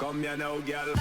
Come here now, girl.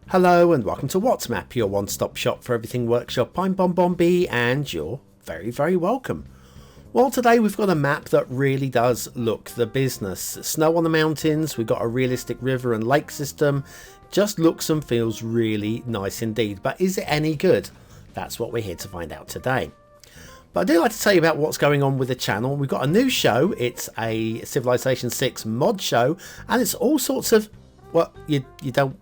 Hello and welcome to WhatsMap, your one-stop shop for everything workshop. I'm BonBonB and you're very, very welcome. Well, today we've got a map that really does look the business. Snow on the mountains, we've got a realistic river and lake system. Just looks and feels really nice indeed. But is it any good? That's what we're here to find out today. But I do like to tell you about what's going on with the channel. We've got a new show. It's a Civilization 6 mod show, and it's all sorts of... Well, you're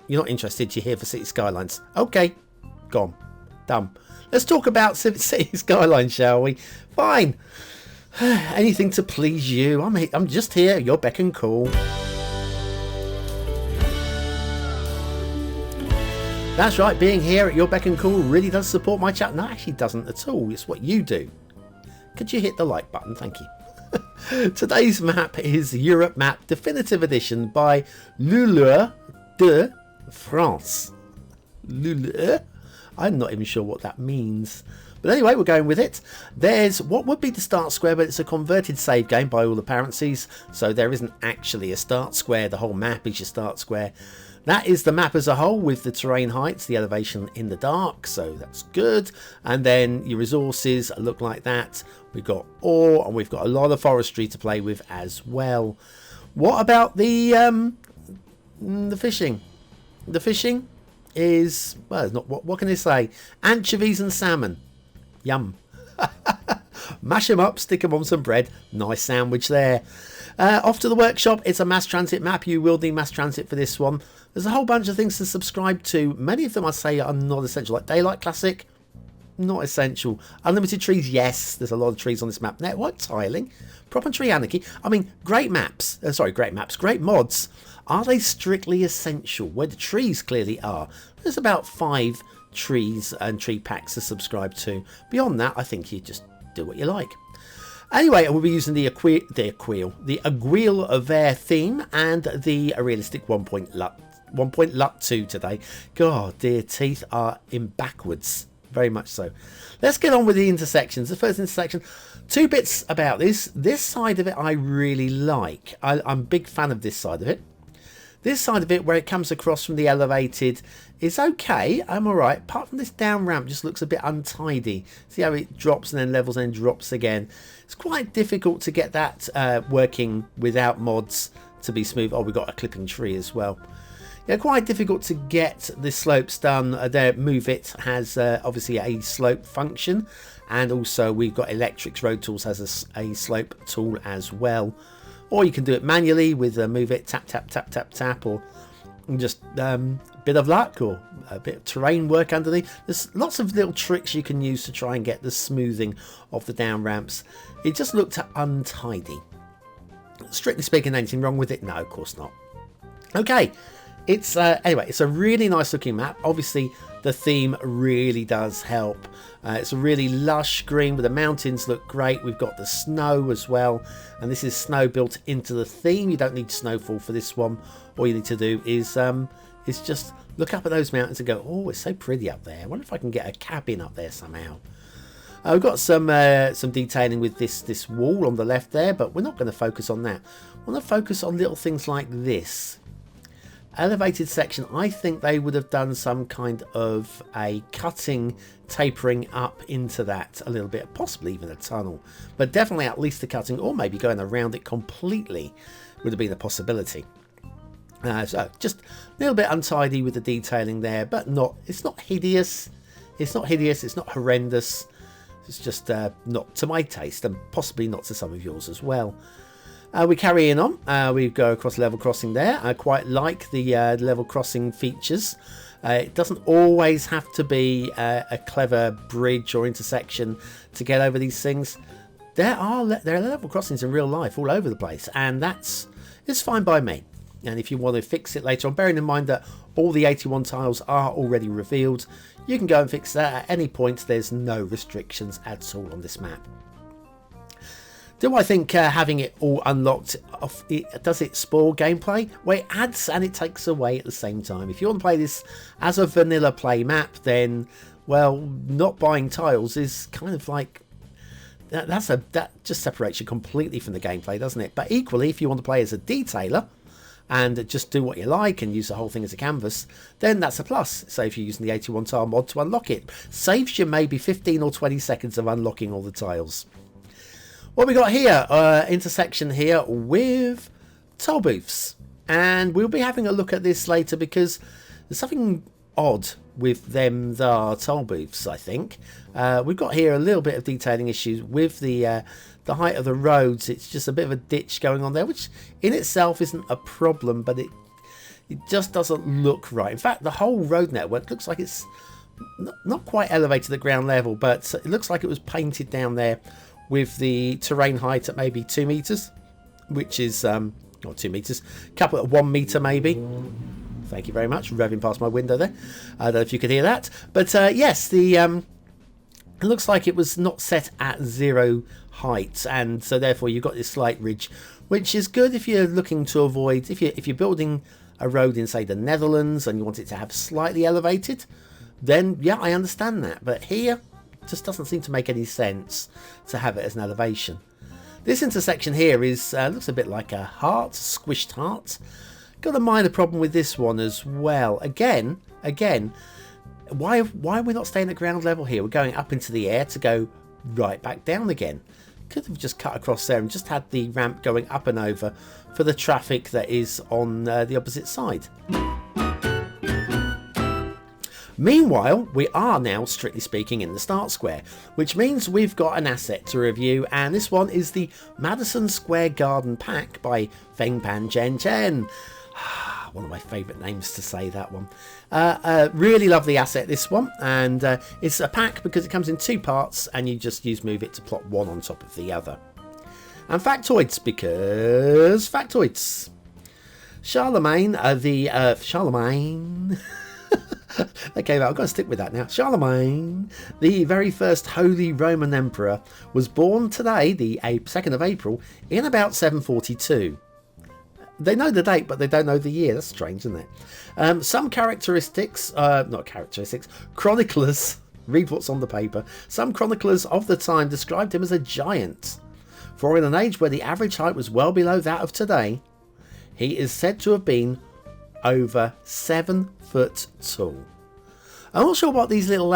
not interested. You're here for Cities Skylines. Okay, gone, done. Let's talk about Cities Skylines, shall we? Fine. Anything to please you. I'm just here. Your beck and call. That's right. Being here at your beck and call really does support my channel. No, actually doesn't at all. It's what you do. Could you hit the like button? Thank you. Today's map is Europe Map Definitive Edition by Luleur de France. Luleur? I'm not even sure what that means. But anyway, we're going with it. There's what would be the start square, but it's a converted save game by all appearances. So there isn't actually a start square. The whole map is your start square. That is the map as a whole with the terrain heights, the elevation in the dark, so that's good. And then your resources look like that. We've got ore and we've got a lot of forestry to play with as well. What about the fishing? The fishing is, well, it's not, what can they say? Anchovies and salmon. Yum. Mash them up, stick them on some bread. Nice sandwich there. Off to the workshop. It's a mass transit map. You will need mass transit for this one. There's a whole bunch of things to subscribe to. Many of them I say are not essential, like Daylight Classic, not essential. Unlimited trees, yes. There's a lot of trees on this map. Network tiling, proper tree anarchy. I mean, great maps. Great mods. Are they strictly essential? Where the trees clearly are. There's about 5 trees and tree packs to subscribe to. Beyond that, I think you just do what you like. Anyway, we'll be using the Aguil of Air theme and the realistic 1 point LUT 2 today. God, dear, teeth are in backwards. Very much so. Let's get on with the intersections. The first intersection, 2 bits about this. This side of it I really like. I'm a big fan of this side of it. This side of it, where it comes across from the elevated, is okay. I'm alright. Apart from this down ramp, just looks a bit untidy. See how it drops and then levels and then drops again. It's quite difficult to get that working without mods to be smooth. Oh, we've got a clipping tree as well. Yeah, quite difficult to get the slopes done. There, Move It has obviously a slope function, and also we've got Electrics Road Tools has a slope tool as well. Or you can do it manually with Move It, tap, tap, tap, tap, tap, or just bit of luck or a bit of terrain work underneath. There's lots of little tricks you can use to try and get the smoothing of the down ramps. It just looked untidy. Strictly speaking, anything wrong with it? No, of course not. Okay. Anyway, it's a really nice looking map. Obviously, the theme really does help. It's a really lush green where the mountains look great. We've got the snow as well. And this is snow built into the theme. You don't need snowfall for this one. All you need to do is just look up at those mountains and go, oh, it's so pretty up there. I wonder if I can get a cabin up there somehow. We've got some detailing with this wall on the left there, but we're not going to focus on that. We're going to focus on little things like this. Elevated section, I think they would have done some kind of a cutting, tapering up into that a little bit, possibly even a tunnel, but definitely at least a cutting, or maybe going around it completely would have been a possibility. So just a little bit untidy with the detailing there, but it's not hideous. It's not hideous. It's not horrendous. It's just not to my taste, and possibly not to some of yours as well. We carry on. We go across level crossing there. I quite like the level crossing features. It doesn't always have to be a clever bridge or intersection to get over these things. There are level crossings in real life all over the place, and it's fine by me. And if you want to fix it later on, bearing in mind that all the 81 tiles are already revealed, you can go and fix that at any point. There's no restrictions at all on this map. Do I think having it all unlocked, does it spoil gameplay? Well, it adds and it takes away at the same time. If you want to play this as a vanilla play map, then well, not buying tiles is kind of like that just separates you completely from the gameplay, doesn't it? But equally, if you want to play as a detailer and just do what you like and use the whole thing as a canvas, then that's a plus. So if you're using the 81 tile mod to unlock it, saves you maybe 15 or 20 seconds of unlocking all the tiles. What we got here, intersection here with toll booths, and we'll be having a look at this later because there's something odd with them toll booths. I think we've got here a little bit of detailing issues with the height of the roads. It's just a bit of a ditch going on there, which in itself isn't a problem, but it just doesn't look right. In fact, the whole road network looks like it's not quite elevated at ground level, but it looks like it was painted down there with the terrain height at maybe 2 meters, which is not 2 meters, couple of 1 meter maybe. Thank you very much, revving past my window there. I don't know if you could hear that, but yes, it looks like it was not set at 0 height, and so therefore you've got this slight ridge, which is good if you're looking to avoid, if you're building a road in, say, the Netherlands and you want it to have slightly elevated, then yeah, I understand that. But here, it just doesn't seem to make any sense to have it as an elevation. This intersection here is looks a bit like a heart, squished heart. Got a minor problem with this one as well. Again, why are we not staying at ground level here? We're going up into the air to go right back down again. Could have just cut across there and just had the ramp going up and over for the traffic that is on the opposite side. Meanwhile, we are now, strictly speaking, in the start square, which means we've got an asset to review, and this one is the Madison Square Garden Pack by fengpanchenchen. One of my favourite names to say, that one. Really lovely asset, this one, and it's a pack because it comes in 2 parts and you just use Move It to plot one on top of the other. And factoids, because factoids. Charlemagne, Charlemagne... Okay, well, I'm going to stick with that now. Charlemagne, the very first Holy Roman Emperor, was born today, the 2nd of April, in about 742. They know the date, but they don't know the year. That's strange, isn't it? Some characteristics, not characteristics, chroniclers, read what's on the paper. Some chroniclers of the time described him as a giant. For in an age where the average height was well below that of today, he is said to have been over 7 foot tall. I'm not sure what these little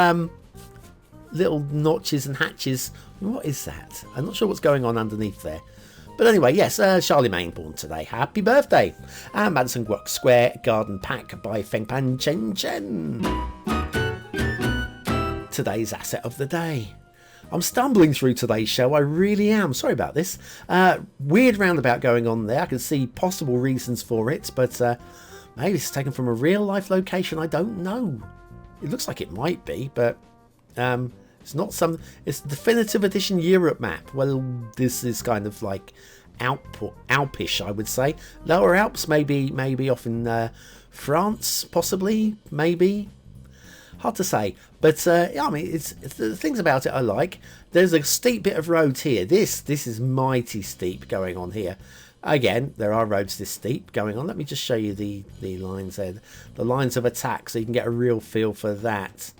notches and hatches, what is that? I'm not sure what's going on underneath there. But anyway, yes, Charlemagne born today. Happy birthday. And Madison Square Garden Pack by fengpanchenchen. Today's asset of the day. I'm stumbling through today's show, I really am. Sorry about this. Weird roundabout going on there. I can see possible reasons for it, but maybe it's taken from a real life location. I don't know. It looks like it might be, but it's not some. It's definitive edition Europe map. Well, this is kind of like Alpish, I would say. Lower Alps, maybe off in France, possibly, maybe. Hard to say, but yeah, I mean, it's the things about it I like. There's a steep bit of road here. This is mighty steep going on here. Again, there are roads this steep going on. Let me just show you the lines there, the lines of attack, so you can get a real feel for that.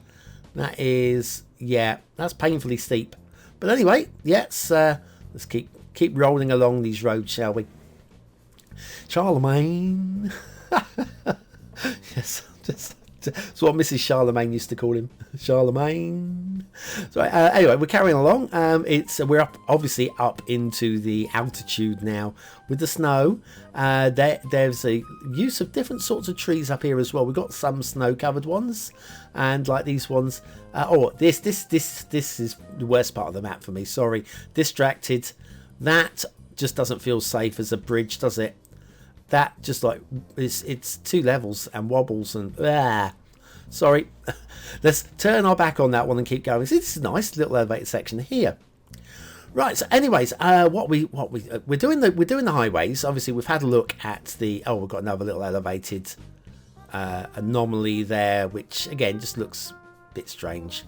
That is, yeah, that's painfully steep. But anyway, yes, let's keep rolling along these roads, shall we? Charlemagne. Yes, that's what Mrs. Charlemagne used to call him, Charlemagne. So anyway, we're carrying along. We're obviously up into the altitude now with the snow. There's a use of different sorts of trees up here as well. We've got some snow-covered ones, and like these ones. This is the worst part of the map for me. Sorry, distracted. That just doesn't feel safe as a bridge, does it? That just like it's 2 levels and wobbles and sorry. Let's turn our back on that one and keep going. See, this is a nice little elevated section here. Right. So, anyways, we're doing the highways. Obviously, we've had a look at we've got another little elevated anomaly there, which again just looks a bit strange.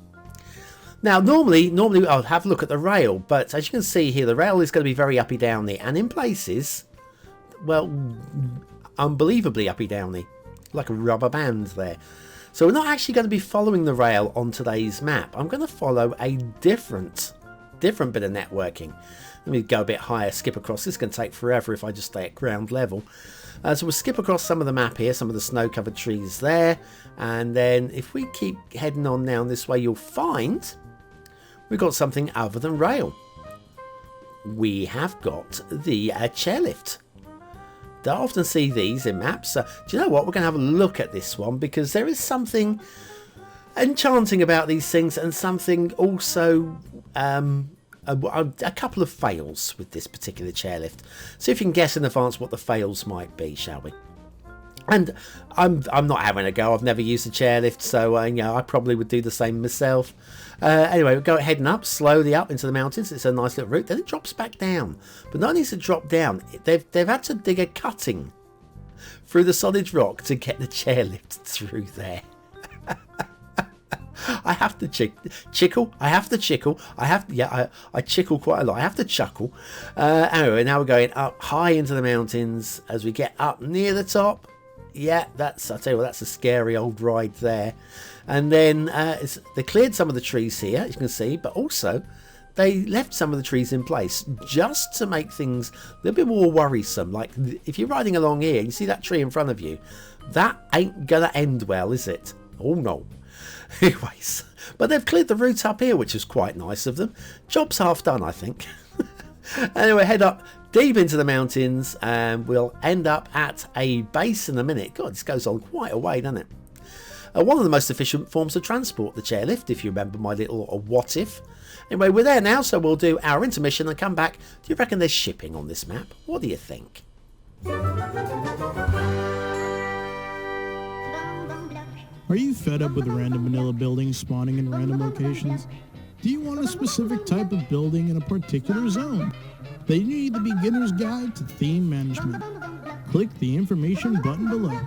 Now, normally I'll have a look at the rail, but as you can see here, the rail is going to be very uppy downy, and in places, well, unbelievably uppy downy, like a rubber band there. So we're not actually going to be following the rail on today's map. I'm going to follow a different bit of networking. Let me go a bit higher, skip across. This is going to take forever if I just stay at ground level. So we'll skip across some of the map here, some of the snow-covered trees there. And then if we keep heading on down this way, you'll find we've got something other than rail. We have got the chairlift. Don't often see these in maps. Do you know what? We're going to have a look at this one because there is something enchanting about these things and something also a couple of fails with this particular chairlift. See if you can guess in advance what the fails might be, shall we? And I'm not having a go. I've never used a chairlift, so I probably would do the same myself. Anyway, we'll go heading up, slowly up into the mountains. It's a nice little route. Then it drops back down. But not only does it drop down, they've had to dig a cutting through the solid rock to get the chairlift through there. I have to chickle. I chickle quite a lot. I have to chuckle. Anyway, now we're going up high into the mountains as we get up near the top. Yeah, I'll tell you what, that's a scary old ride there. And then they cleared some of the trees here, as you can see, but also they left some of the trees in place just to make things a little bit more worrisome. Like if you're riding along here and you see that tree in front of you, that ain't gonna end well, is it? Oh no. Anyways, but they've cleared the route up here, which is quite nice of them. Job's half done, I think. Anyway, head up deep into the mountains and we'll end up at a base in a minute. God, this goes on quite a way, doesn't it? One of the most efficient forms of transport, the chairlift, if you remember my little what if. Anyway, we're there now, so we'll do our intermission and come back. Do you reckon there's shipping on this map? What do you think? Are you fed up with random vanilla buildings spawning in random locations? Do you want a specific type of building in a particular zone? Then you need the beginner's guide to theme management. Click the information button below.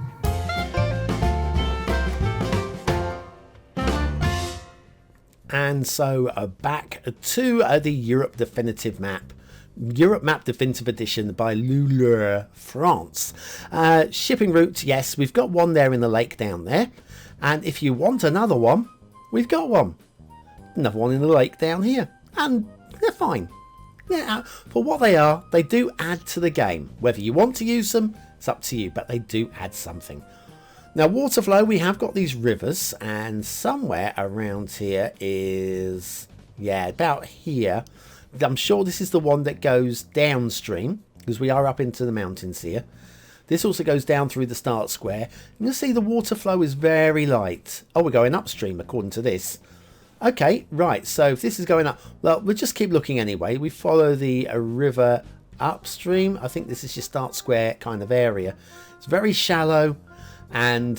And so back to the Europe Definitive Map. Europe Map Definitive Edition by Luleur, France. Shipping route, yes, we've got one there in the lake down there. And if you want another one, we've got one. Another one in the lake down here. And they're fine. Yeah, for what they are, they do add to the game. Whether you want to use them, it's up to you, but they do add something. Now, water flow, we have got these rivers, and somewhere around here is, yeah, about here. I'm sure this is the one that goes downstream, because we are up into the mountains here. This also goes down through the start square. You can see the water flow is very light. Oh, we're going upstream, according to this. Okay, right, so if this is going up, well, we'll just keep looking anyway. We follow the river upstream. I think this is your start square kind of area. It's very shallow. And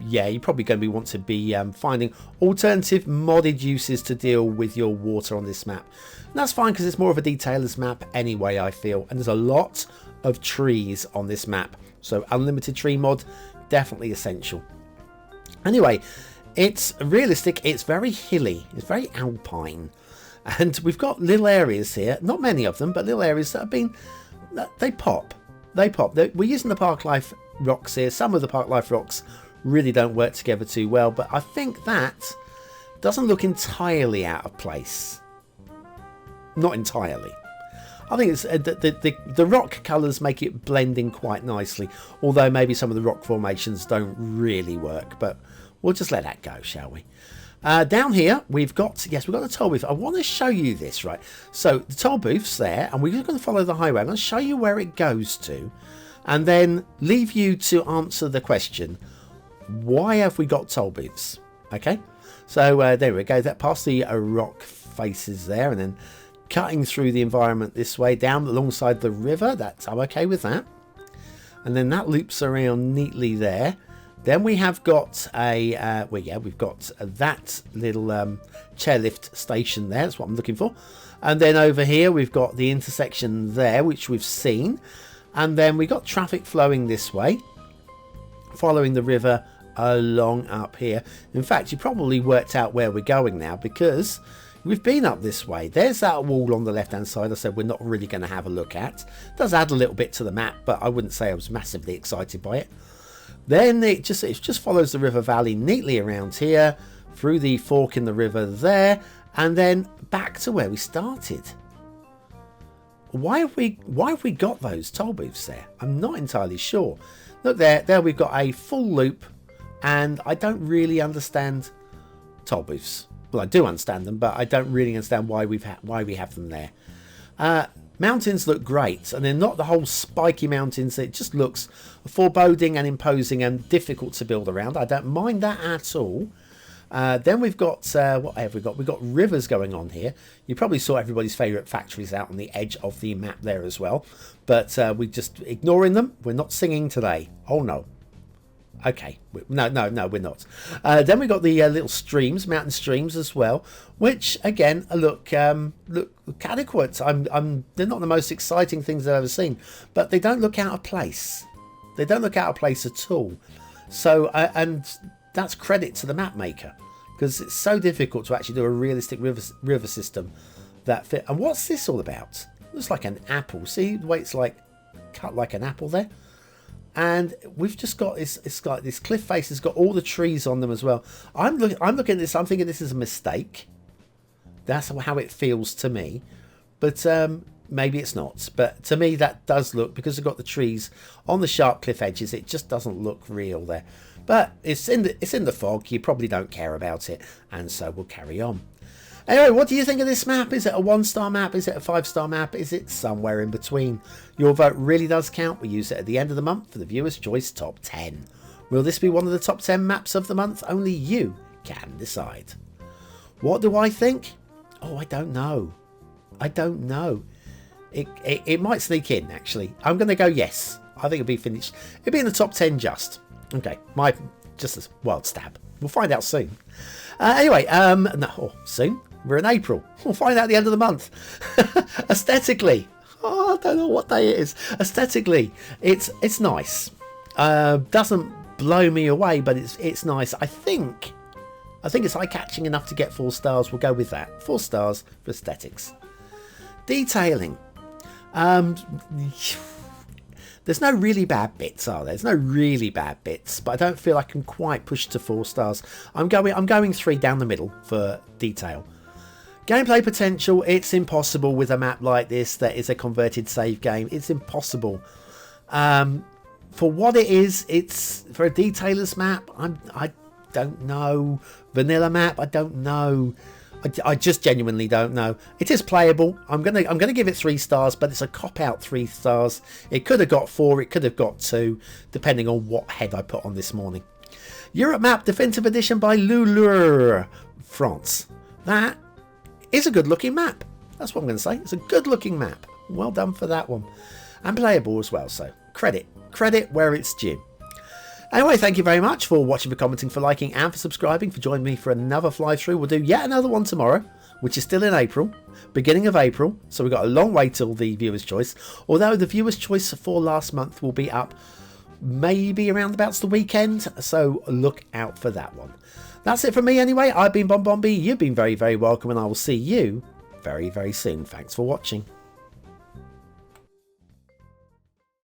yeah, you're probably going to want to be finding alternative modded uses to deal with your water on this map. And that's fine because it's more of a detailer's map anyway, I feel. And there's a lot of trees on this map. So unlimited tree mod, definitely essential. Anyway, it's realistic. It's very hilly. It's very alpine. And we've got little areas here. Not many of them, but little areas that have been... They pop. They pop. We're using the Park Life rocks here. Some of the Park Life rocks really don't work together too well, but I think that doesn't look entirely out of place. Not entirely. I think it's the rock colours make it blend in quite nicely, although maybe some of the rock formations don't really work, but we'll just let that go, shall we? Down here we've got the toll booth. I want to show you this, right? So the toll booth's there, and we're just going to follow the highway. I'm going to show you where it goes to, and then leave you to answer the question, why have we got toll booths? Okay, so there we go. That past the rock faces there, and then cutting through the environment this way down alongside the river. I'm okay with that. And then that loops around neatly there. Then we have got we've got that little chairlift station there. That's what I'm looking for. And then over here we've got the intersection there, which we've seen. And then we got traffic flowing this way, following the river along up here. In fact, you probably worked out where we're going now because we've been up this way. There's that wall on the left hand side I said we're not really going to have a look at. It does add a little bit to the map, but I wouldn't say I was massively excited by it. Then it just follows the river valley neatly around here, through the fork in the river there, and then back to where we started. Why have we got those toll booths there? I'm not entirely sure. Look there we've got a full loop, and I don't really understand toll booths. Well, I do understand them, but I don't really understand why we have them there. Mountains look great, and they're not the whole spiky mountains. It just looks foreboding and imposing and difficult to build around. I don't mind that at all. Then we've got, what have we got? We've got rivers going on here. You probably saw everybody's favourite factories out on the edge of the map there as well. But we're just ignoring them. We're not singing today. Oh, no. Okay. No, we're not. Then we've got the little streams, mountain streams as well, which, again, look adequate. They're not the most exciting things I've ever seen, but they don't look out of place. They don't look out of place at all. So, and that's credit to the map maker, because it's so difficult to actually do a realistic river system that fit. And what's this all about? It looks like an apple. See the way it's like cut like an apple there? And we've just got it's got this cliff face has got all the trees on them as well. I'm looking at this, I'm thinking this is a mistake. That's how it feels to me. But maybe it's not. But to me that does look, because they've got the trees on the sharp cliff edges, it just doesn't look real there. But it's in the fog. You probably don't care about it, and so we'll carry on. Anyway, what do you think of this map? Is it a 1-star map? Is it a 5-star map? Is it somewhere in between? Your vote really does count. We use it at the end of the month for the Viewers' Choice Top 10. Will this be one of the top 10 maps of the month? Only you can decide. What do I think? Oh, I don't know. It might sneak in, actually. I'm going to go yes. I think it'll be finished. It'll be in the top 10 just. Okay, just a wild stab. We'll find out soon. Soon? We're in April. We'll find out at the end of the month. Aesthetically, I don't know what day it is. Aesthetically, it's nice. Doesn't blow me away, but it's nice. I think it's eye-catching enough to get 4 stars. We'll go with that. 4 stars for aesthetics. Detailing. There's no really bad bits, are there? There's no really bad bits, but I don't feel I can quite push to 4 stars. I'm going 3 down the middle for detail. Gameplay potential, it's impossible with a map like this that is a converted save game. It's impossible. For what it is, it's for a detailer's map. I don't know. Vanilla map, I don't know. I just genuinely don't know. It is playable. I'm gonna give it 3 stars, but it's a cop-out 3 stars. It could have got 4, it could have got 2, depending on what head I put on this morning. Europe Map Definitive Edition by Lulur, France. That is a good-looking map. That's what I'm going to say. It's a good-looking map. Well done for that one. And playable as well, so credit where it's due. Anyway, thank you very much for watching, for commenting, for liking, and for subscribing, for joining me for another fly-through. We'll do yet another one tomorrow, which is still in April, beginning of April. So we've got a long way till the Viewer's Choice. Although the Viewer's Choice for last month will be up maybe around about the weekend. So look out for that one. That's it from me anyway. I've been BonBonB. You've been very, very welcome, and I will see you very, very soon. Thanks for watching.